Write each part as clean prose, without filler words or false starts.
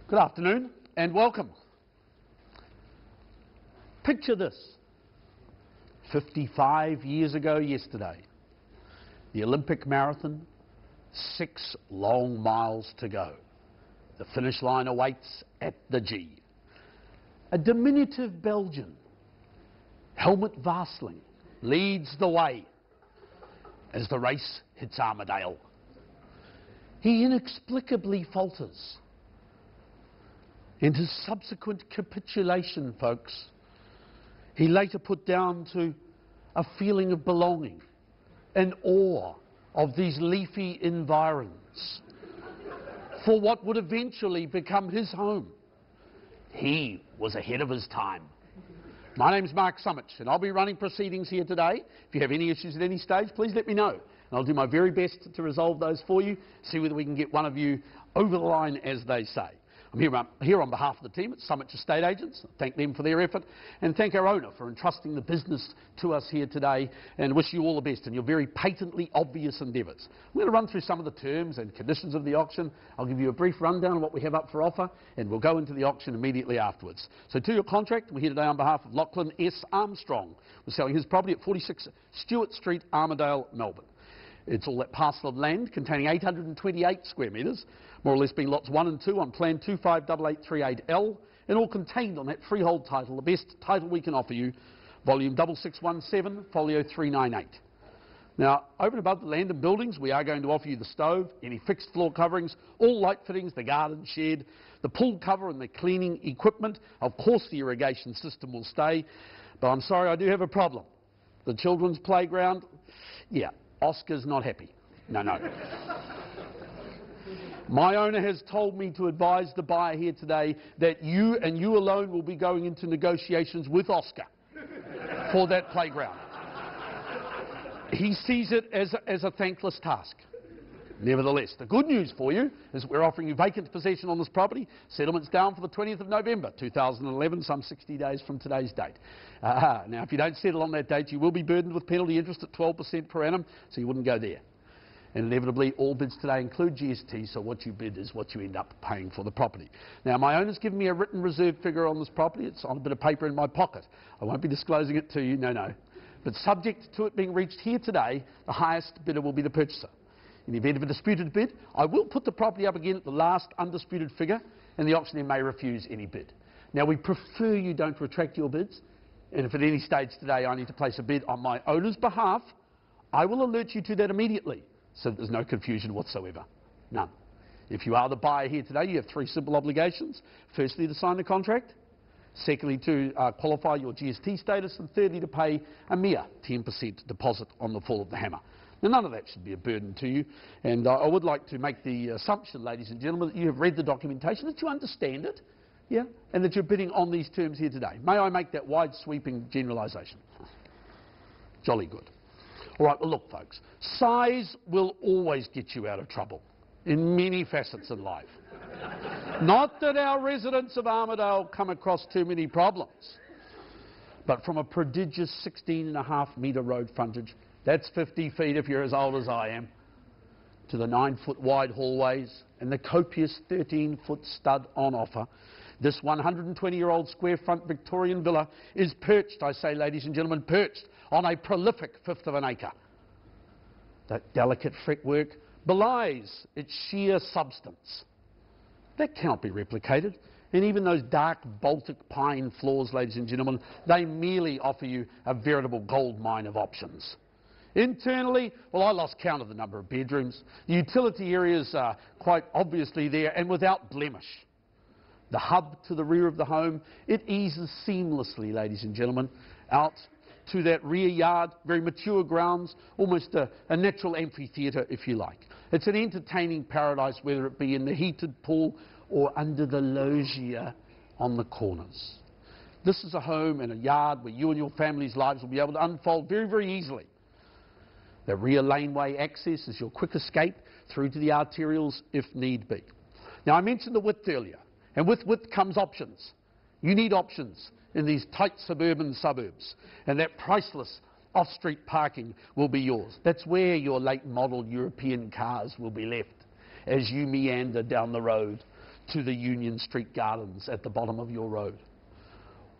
Good afternoon and welcome. Picture this. 55 years ago yesterday, the Olympic marathon, 6 long miles to go. The finish line awaits at the G. A diminutive Belgian, Helmut Varsling, leads the way as the race hits Armadale. He inexplicably falters. Into subsequent capitulation, folks, he later put down to a feeling of belonging and awe of these leafy environs for what would eventually become his home. He was ahead of his time. My name's Mark Sumich, and I'll be running proceedings here today. If you have any issues at any stage, please let me know, and I'll do my very best to resolve those for you, see whether we can get one of you over the line, as they say. I'm here on behalf of the team at Sumich Estate Agents. Thank them for their effort, and thank our owner for entrusting the business to us here today, and wish you all the best in your very patently obvious endeavours. I'm going to run through some of the terms and conditions of the auction. I'll give you a brief rundown of what we have up for offer, and we'll go into the auction immediately afterwards. So to your contract, we're here today on behalf of Lachlan S. Armstrong. We're selling his property at 46 Stewart Street, Armadale, Melbourne. It's all that parcel of land containing 828 square metres, more or less being lots 1 and 2 on plan 258838L, and all contained on that freehold title, the best title we can offer you, volume 6617, folio 398. Now, over and above the land and buildings, we are going to offer you the stove, any fixed floor coverings, all light fittings, the garden shed, the pool cover and the cleaning equipment. Of course the irrigation system will stay, but I'm sorry, I do have a problem. The children's playground, yeah. Oscar's not happy. No. My owner has told me to advise the buyer here today that you and you alone will be going into negotiations with Oscar for that playground. He sees it as a thankless task. Nevertheless, the good news for you is that we're offering you vacant possession on this property. Settlement's down for the 20th of November 2011, some 60 days from today's date. Now, if you don't settle on that date, you will be burdened with penalty interest at 12% per annum, so you wouldn't go there. And inevitably, all bids today include GST, so what you bid is what you end up paying for the property. Now, my owner's given me a written reserve figure on this property. It's on a bit of paper in my pocket. I won't be disclosing it to you, no. But subject to it being reached here today, the highest bidder will be the purchaser. In the event of a disputed bid, I will put the property up again at the last undisputed figure, and the auctioneer may refuse any bid. Now, we prefer you don't retract your bids, and if at any stage today I need to place a bid on my owner's behalf, I will alert you to that immediately, so that there's no confusion whatsoever. None. If you are the buyer here today, you have 3 simple obligations. Firstly, to sign the contract. Secondly, to qualify your GST status. And thirdly, to pay a mere 10% deposit on the fall of the hammer. Now, none of that should be a burden to you, and I would like to make the assumption, ladies and gentlemen, that you have read the documentation, that you understand it, yeah, and that you're bidding on these terms here today. May I make that wide-sweeping generalisation? Jolly good. All right, well, look, folks, size will always get you out of trouble in many facets of life. Not that our residents of Armadale come across too many problems, but from a prodigious 16.5 metre road frontage, that's 50 feet if you're as old as I am, to the 9-foot wide hallways and the copious 13-foot stud on offer, this 120-year-old square front Victorian villa is perched, I say, ladies and gentlemen, perched on a prolific fifth of an acre. That delicate fretwork belies its sheer substance. That cannot be replicated. And even those dark Baltic pine floors, ladies and gentlemen, they merely offer you a veritable gold mine of options. Internally, well, I lost count of the number of bedrooms. The utility areas are quite obviously there and without blemish. The hub to the rear of the home, it eases seamlessly, ladies and gentlemen, out to that rear yard, very mature grounds, almost a natural amphitheatre, if you like. It's an entertaining paradise, whether it be in the heated pool or under the loggia on the corners. This is a home and a yard where you and your family's lives will be able to unfold very, very easily. The rear laneway access is your quick escape through to the arterials if need be. Now, I mentioned the width earlier, and with width comes options. You need options in these tight suburban suburbs, and that priceless off-street parking will be yours. That's where your late model European cars will be left as you meander down the road to the Union Street Gardens at the bottom of your road,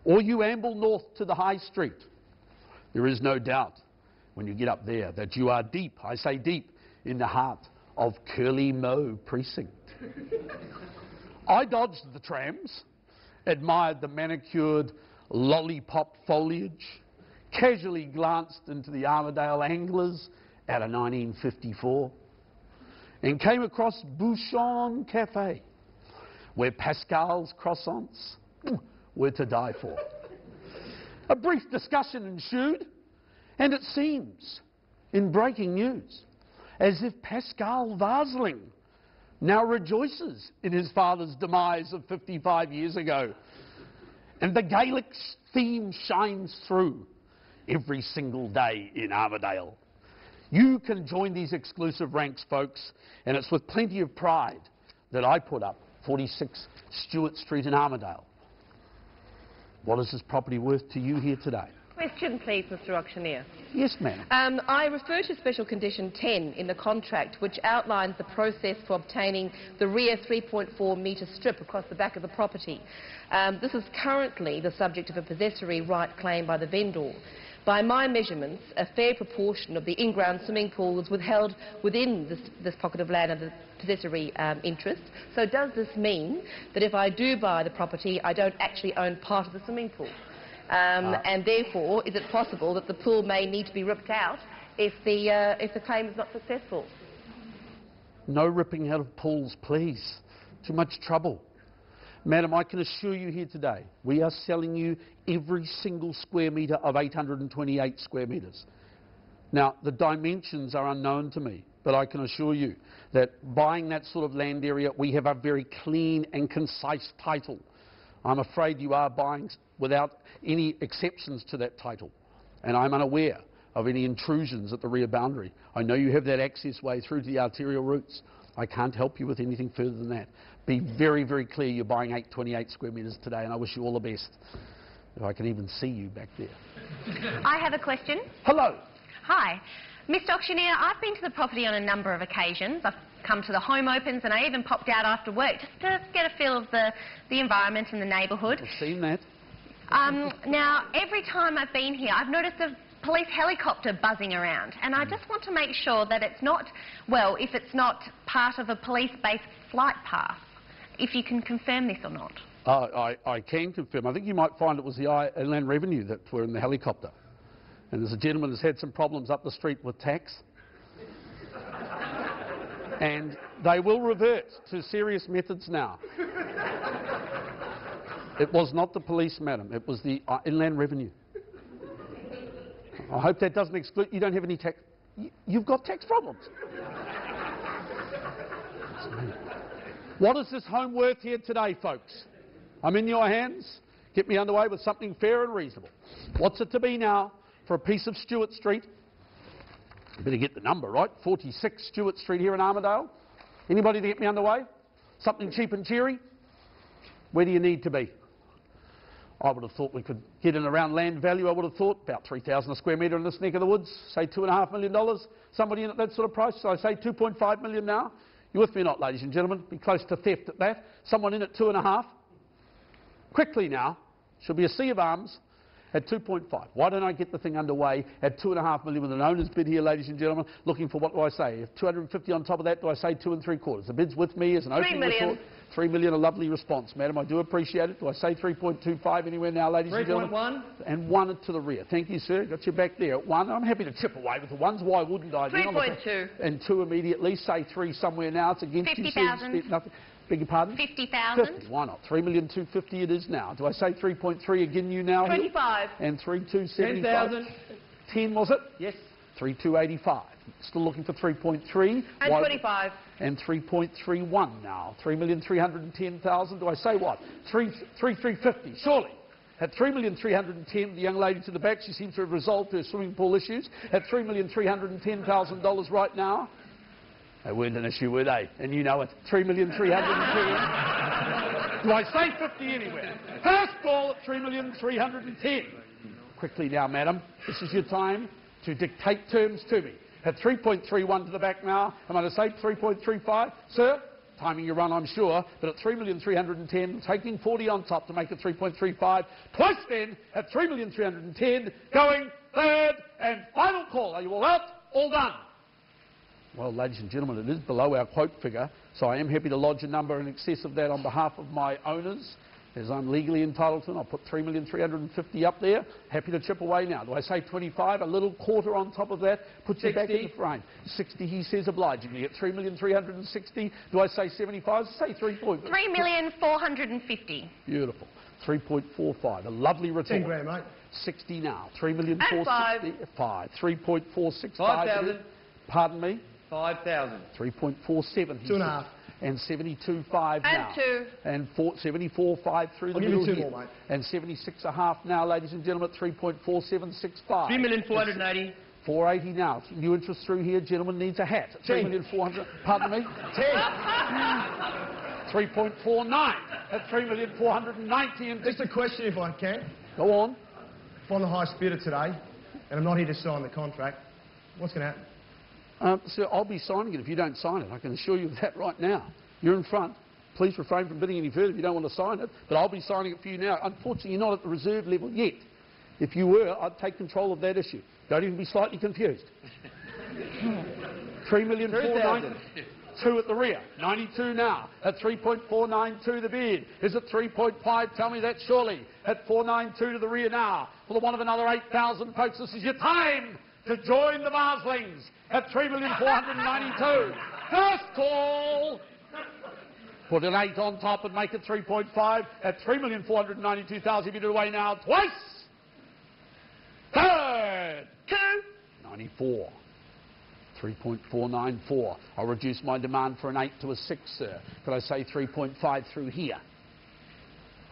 or you amble north to the High Street, there is no doubt when you get up there that you are deep, I say deep, in the heart of Curly Moe Precinct. I dodged the trams, admired the manicured lollipop foliage, casually glanced into the Armadale Anglers at a 1954, and came across Bouchon Cafe, where Pascal's croissants were to die for. A brief discussion ensued, and it seems, in breaking news, as if Pascal Vasling now rejoices in his father's demise of 55 years ago. And the Gaelic theme shines through every single day in Armadale. You can join these exclusive ranks, folks, and it's with plenty of pride that I put up 46 Stewart Street in Armadale. What is this property worth to you here today? Question, please, Mr. Auctioneer. Yes, ma'am. I refer to Special Condition 10 in the contract, which outlines the process for obtaining the rear 3.4 metre strip across the back of the property. This is currently the subject of a possessory right claim by the vendor. By my measurements, a fair proportion of the in-ground swimming pool was withheld within this pocket of land under possessory interest. So does this mean that if I do buy the property, I don't actually own part of the swimming pool? And therefore, is it possible that the pool may need to be ripped out if the claim is not successful? No ripping out of pools, please. Too much trouble. Madam, I can assure you here today, we are selling you every single square metre of 828 square metres. Now, the dimensions are unknown to me, but I can assure you that buying that sort of land area, we have a very clean and concise title. I'm afraid you are buying without any exceptions to that title, and I'm unaware of any intrusions at the rear boundary. I know you have that access way through to the arterial routes. I can't help you with anything further than that. Be very, very clear you're buying 828 square metres today, and I wish you all the best. If I can even see you back there. I have a question. Hello. Hi. Mr. Auctioneer, I've been to the property on a number of occasions. I've come to the home opens and I even popped out after work just to get a feel of the environment and the neighbourhood. I've seen that. Now, every time I've been here, I've noticed a police helicopter buzzing around, and I just want to make sure that it's not, well, if it's not part of a police-based flight path, if you can confirm this or not. I can confirm. I think you might find it was the Inland Revenue that were in the helicopter. And there's a gentleman who's had some problems up the street with tax. And they will revert to serious methods now. It was not the police, madam. It was the Inland Revenue. I hope that doesn't exclude... You don't have any tax... You've got tax problems. What is this home worth here today, folks? I'm in your hands. Get me underway with something fair and reasonable. What's it to be now for a piece of Stewart Street? You better get the number right. 46 Stewart Street here in Armadale. Anybody to get me underway? Something cheap and cheery? Where do you need to be? I would have thought we could get in around land value. I would have thought about 3,000 a square metre in this neck of the woods. Say $2.5 million. Somebody in at that sort of price. So I say 2.5 million now. You with me or not, ladies and gentlemen? Be close to theft at that. Someone in at 2.5. Quickly now. Should be a sea of arms at 2.5. Why don't I get the thing underway at 2.5 million with an owner's bid here, ladies and gentlemen, looking for, what do I say? If 250 on top of that, do I say 2 3/4? The bid's with me as an opening report. 3 million, a lovely response, madam. I do appreciate it. Do I say 3.25 anywhere now, ladies and gentlemen? 3.1. And 1 to the rear. Thank you, sir. Got you back there at 1. I'm happy to chip away with the ones. Why wouldn't I? 3.2. And 2 immediately. Say 3 somewhere now. It's against 50,000. Nothing. Beg your pardon? 50,000. 50. Why not? 3,250,000 it is now. Do I say 3.3 again you now? 25. And 3,275. 10,000. 10 was it? Yes. 3,285. Still looking for 3.3. And 25. And 3.31 now. 3,310,000. Do I say what? 3,350. Surely. At 3,310,000, the young lady to the back, she seems to have resolved her swimming pool issues. At $3,310,000 right now. They weren't an issue, were they? And you know it. 3,310,000. Do I say 50 anywhere? First ball at 3,310,000. Quickly now, madam. This is your time to dictate terms to me. At 3.31 to the back now. I'm going to say 3.35. Sir, timing your run, I'm sure, but at 3,310,000, taking 40 on top to make it 3.35. Twice then at 3,310,000, going third and final call. Are you all out? All done. Well, ladies and gentlemen, it is below our quote figure, so I am happy to lodge a number in excess of that on behalf of my owners, as I'm legally entitled to. I'll put 3,350,000 up there. Happy to chip away now. Do I say 25? A little quarter on top of that puts you back in the frame. 60, he says, obligingly. At 3,360,000, do I say 75? Say 3,450,000. Beautiful. 3.45. A lovely return. 10 grand, mate. 60 now. 3,465,000. 3.465. 5,000. Pardon me? 5,000. 3.47. 2.5. And 72.5 now. And 2. And 74.5 through the middle. I'll give you 2 more, mate. And 76.5 now, ladies and gentlemen, at 3.4765. 3,480,000. 480 now. New interest through here. Gentleman needs a hat. 3,400,000. Pardon me? 10. 3.49 at 3,490,000. Just a question, if I can. Go on. If I'm the highest bidder today, and I'm not here to sign the contract, what's going to happen? Sir, I'll be signing it if you don't sign it. I can assure you of that right now. You're in front. Please refrain from bidding any further if you don't want to sign it, but I'll be signing it for you now. Unfortunately, you're not at the reserve level yet. If you were, I'd take control of that issue. Don't even be slightly confused. 3,490,000. 2 at the rear. 92 now. At 3.492 the bid. Is it 3.5? Tell me that surely. At 492 to the rear now. For the one of another 8,000, folks, this is your time to join the Marslings at 3,492,000. First call. Put an 8 on top and make it 3.5 at 3,492,000. Bid it away now. Twice. Third. 2. 94. 3.494. I'll reduce my demand for an 8 to a 6, sir. Could I say 3.5 through here?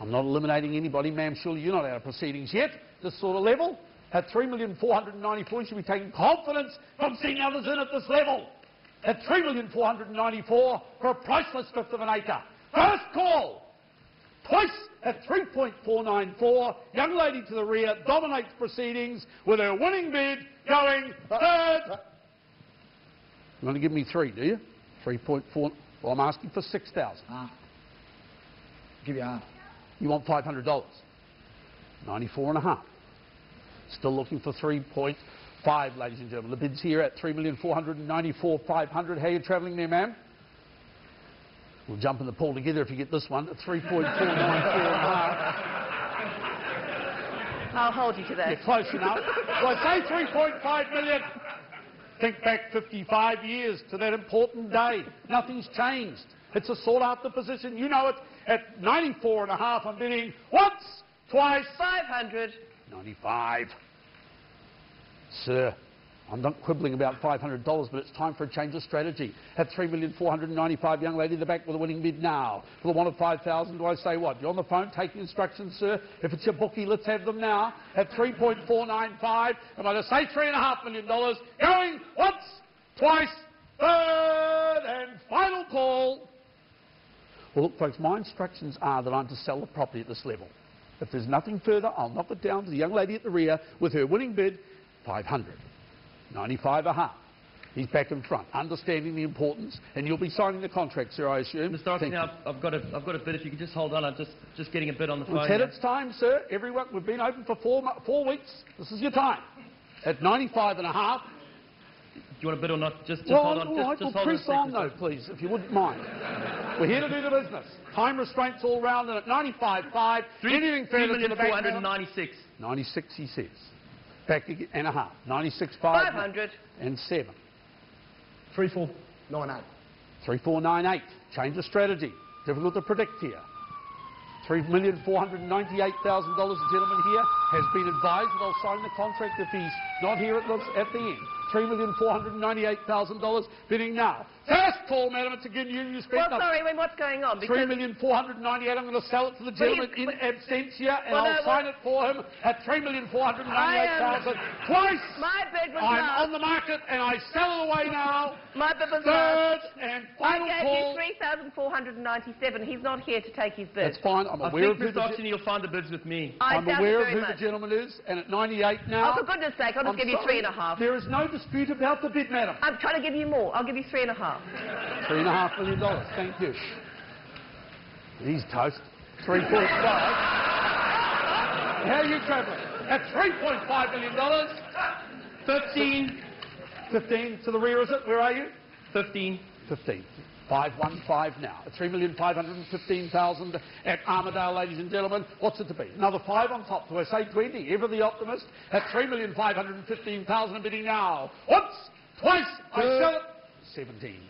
I'm not eliminating anybody, ma'am. Surely you're not out of proceedings yet. This sort of level. At 3,494,000, you should be taking confidence from seeing others in at this level. At 3,494,000 for a priceless fifth of an acre. First call. Twice at 3.494. Young lady to the rear dominates proceedings with her winning bid going third. You want to give me 3, do you? 3.4. Well, I'm asking for 6,000. Give you half. You want $500. 94.5. Still looking for 3.5, ladies and gentlemen. The bid's here at 3,494,500. How are you travelling there, ma'am? We'll jump in the pool together if you get this one at 3.494.5. I'll hold you to that. You're close enough. Well, I say 3.5 million. Think back 55 years to that important day. Nothing's changed. It's a sought-after position. You know it. At 94.5, I'm bidding once, twice. 500. 95. Sir, I'm not quibbling about $500, but it's time for a change of strategy. At 3,495,000, young lady in the back with a winning bid now. For the one of 5,000, do I say what? You're on the phone taking instructions, sir? If it's your bookie, let's have them now. At 3.495, am I to say $3.5 million? Going once, twice, third and final call. Well, look, folks, my instructions are that I'm to sell the property at this level. If there's nothing further, I'll knock it down to the young lady at the rear with her winning bid, 500. 95.5. He's back in front, understanding the importance, and you'll be signing the contract, sir, I assume. Mr. Oxley, now I've got a bid. If you could just hold on, I'm just getting a bid on the phone. It's had its time, sir. Everyone, we've been open for 4 weeks. This is your time. At 95.5. Do you want a bid or not? Just well, hold on. All right, just well, hold press on, though, please, if you wouldn't mind. We're here to do the business. Time restraints all round, and at 95.5, anything further to the back. 3,496. 96, he says. Back again, and a half. 96.5. 500. And 7. 3,498. 3,498. Change of strategy. Difficult to predict here. $3,498,000. The gentleman here has been advised that I'll sign the contract if he's not here at the end. $3,498,000 bidding now. First call, madam. It's again you spent. Well, sorry, what's going on? Because $3,498,000. I'm going to sell it to the gentleman in absentia, and I'll sign it for him at $3,498,000. Twice. My bid was I'm last. on the market, and I sell it away now. My bid was Third last. and final I call. gave you 3,497. He's not here to take his bid. That's fine. I'm I aware of think, who Mr. Oxley, you'll find the bids with me. I I'm doubt aware it of very who the much. gentleman is, and at 98 now. Oh, for goodness sake, I'll just give you sorry. 3.5. There is no dispute about the bid, madam. I'm trying to give you more. I'll give you $3.5. $3.5 million. Thank you. He's toast. 3.5. How are you travelling? At $3.5 million. 15. 15 to the rear, is it? Where are you? 15. 15. 515 now. At $3,515,000 at Armidale, ladies and gentlemen. What's it to be? Another 5 on top to SA 20. Ever the optimist at $3,515,000 bidding now. Once, twice, I sell it. 17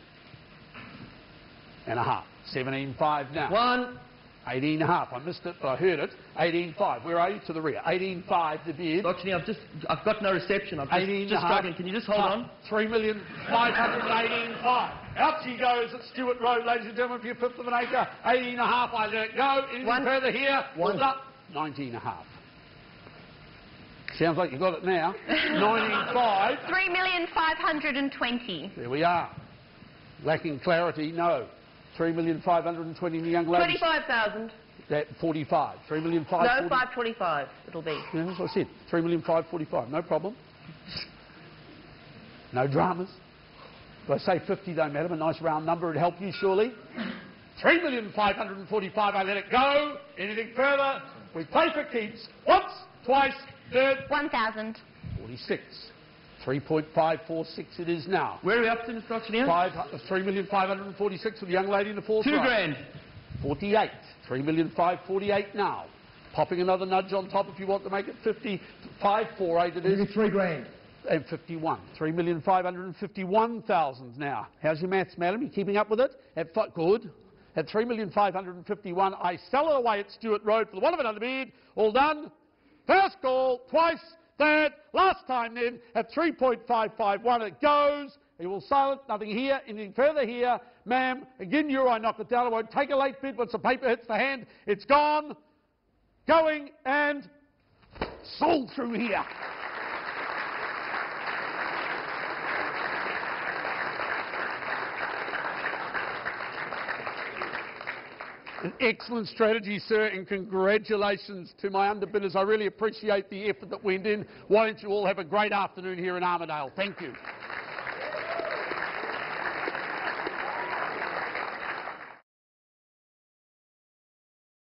and a half. 17.5 now. 1. 18.5. I missed it, but I heard it. 18.5. Where are you? To the rear. 18.5 the bid. Dr. I've got no reception. I'm just struggling. Can you just hold on? $3,518,500. Out she goes at Stewart Road, ladies and gentlemen, for your fifth of an acre. 18.5. I let it go. Anything further here? One up. 19.5. Sounds like you got it now. 19.5. 3,520,000. There we are. Lacking clarity, no. 3,520,000 the young lady. 25,000. That 45. 3,540,000. No, 525 it'll be. Yeah, that's what I said. 3,545,000. No problem. No dramas. If I say 50 though, madam, a nice round number would help you surely. 3,545,000. I let it go. Anything further? We play for keeps. Once, twice, third. 1,000. 46. 3.546 it is now. Where are we up to, Mr. Auctioneer? 3,546 for the young lady in the fourth row. $2,000. 48. 3,548,000 now. Popping another nudge on top if you want to make it 5548 it is. Give me $3,000. And 51. 3,551,000 now. How's your maths, madam? You keeping up with it? Good. At 3,551,000, I sell it away at Stewart Road for the one of another bid. All done. First call, twice, third, last time then, at 3.551 it goes. He will sell it, nothing here, anything further here. Ma'am, again, I knock it down. I won't take a late bid once the paper hits the hand. It's gone, going, and sold through here. An excellent strategy, sir, and congratulations to my underbidders. I really appreciate the effort that went in. Why don't you all have a great afternoon here in Armidale. Thank you.